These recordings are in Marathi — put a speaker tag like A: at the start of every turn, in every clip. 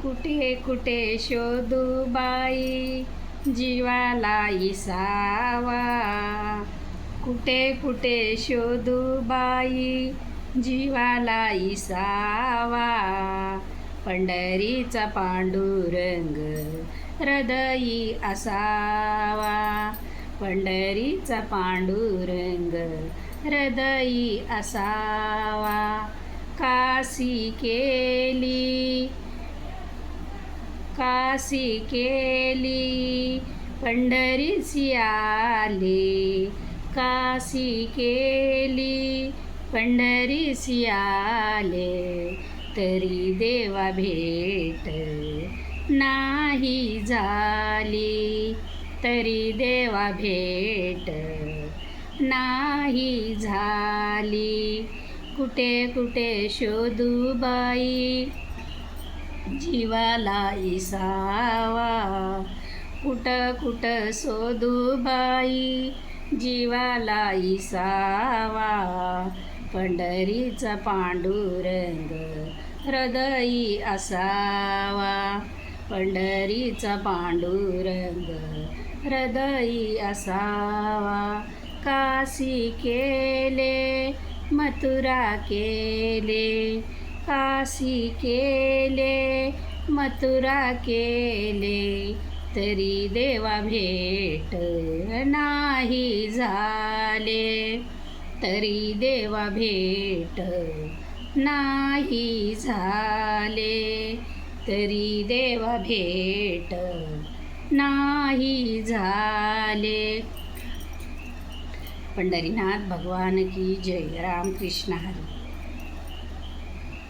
A: कुठे कुठे शोधू बाई जीवाला इसावा, कुठे कुठे शोधू बाई जीवाला इसावा. पंढरीचा पांडुरंग हृदयी असावा, पंढरीचा पांडुरंग हृदयी असावा. काशी केली पंढरीसी आले, काशी केली पंढरीसी आले. तरी देवा भेट नाही झाली, तरी देवा भेट नाही झाली. कुठे कुठे शोधू बाई जीवाला इसावा, कुठं कुठं शोधू बाई जीवाला इसावा. पंढरीचा पांडुरंग हृदयी असावा, पंढरीचा पांडुरंग हृदयी असावा. काशी केले मथुरा केले, काशी केले मथुरा केले. तरी देवा भेट नाही झाले, तरी देवा भेट नाही झाले, तरी देवा भेट नाही झाले. पंढरीनाथ भगवान की जय. रामकृष्ण हरी.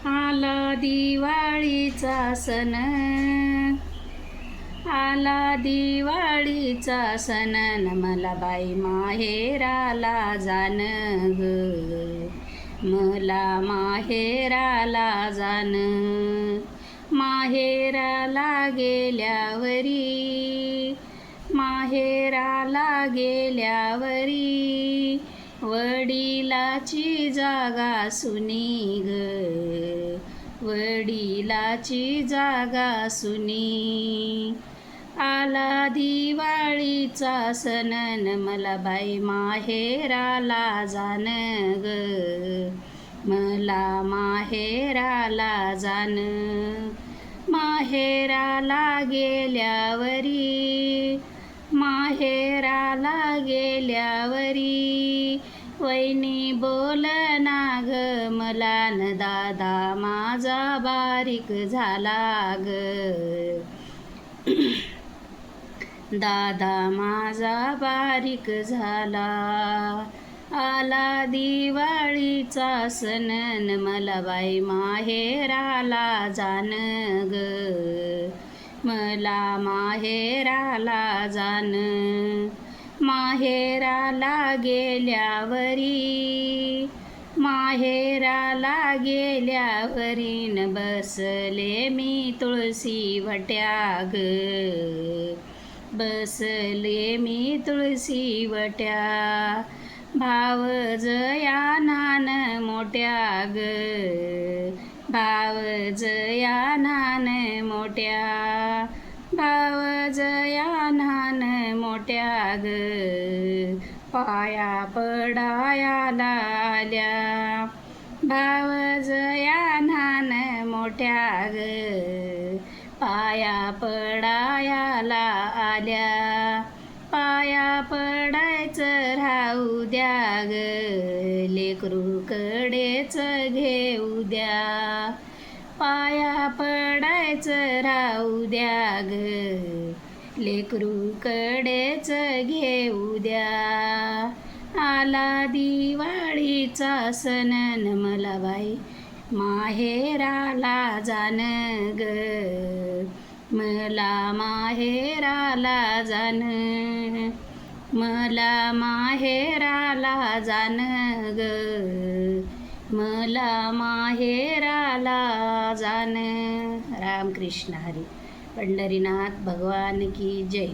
A: आला दिवाळीचा सण, आला दिवाळीचा सण, मला बाई माहेराला जाण ग, मला माहेराला जाण. माहेराला गेल्यावरी, माहेराला गेल्यावरी वडिलाची जागा सुनी ग, वडिलाची जागा सुनी. आला दिवाळीचा सण, मला बाई माहेराला जाण ग, मला माहेराला जाण. माहेराला गेल्यावरी, माहेराला गेल्यावरी वैनी बोलना ग, मला न दादा माझा बारीक झाला ग, दादा माझा बारीक झाला. आला दिवाळीचा सण, मला बाई माहेराला जाण ग, मला माहेराला जाण. माहेराला गेल्यावरी, माहेराला गेल्यावरी न बसले मी तुळशी वट्याग, बसले मी तुळशी वट्या. भाव जयानान मोठ्या ग, भाव जयानान मोठ्या, भाव जयानान मोठ्या ग. पाया पडायाला आल्या, भाव जयानान मोठ्या ग, पाया पडायाला आल्या. पाया पडायचं राहू द्या ग, लेकरू कडेच घेऊ द्या. पाया पडायचं राहू द्या ग, लेकरू कडेच घेऊ द्या. आला दिवाळीचा सण, मला बाई माहेराला जाण ग, मला माहेराला जाण, मला माहेराला जाण ग, मला माहेराला जाण. रामकृष्ण हरी. पंढरीनाथ भगवान की जय.